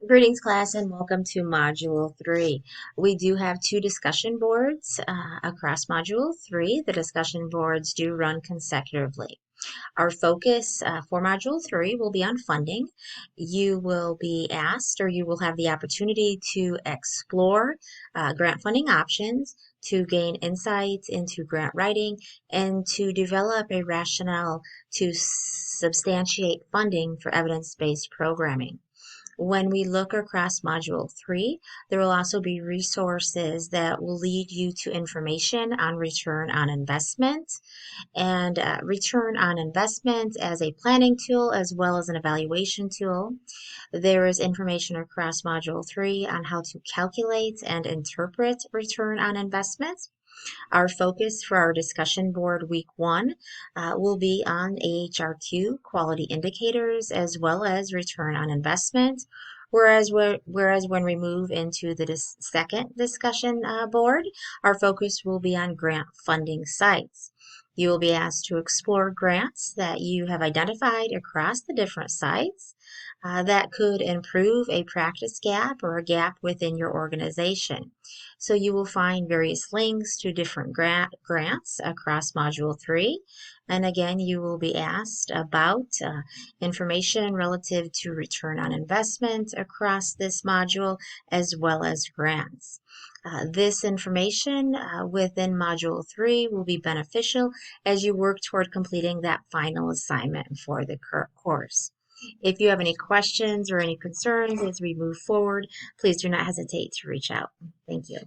Greetings, class, and welcome to Module 3. We do have two discussion boards across Module 3. The discussion boards do run consecutively. Our focus for Module 3 will be on funding. You will be asked, or you will have the opportunity to explore grant funding options, to gain insights into grant writing, and to develop a rationale to substantiate funding for evidence-based programming. When we look across Module 3, there will also be resources that will lead you to information on return on investment and return on investment as a planning tool as well as an evaluation tool. There is information across Module 3 on how to calculate and interpret return on investment. Our focus for our discussion board week 1 will be on AHRQ quality indicators as well as return on investment. Whereas when we move into the second discussion board, our focus will be on grant funding sites. You will be asked to explore grants that you have identified across the different sites that could improve a practice gap or a gap within your organization. So you will find various links to different grants across Module 3. And again, you will be asked about information relative to return on investment across this module as well as grants. This information within Module 3 will be beneficial as you work toward completing that final assignment for the course. If you have any questions or any concerns as we move forward, please do not hesitate to reach out. Thank you.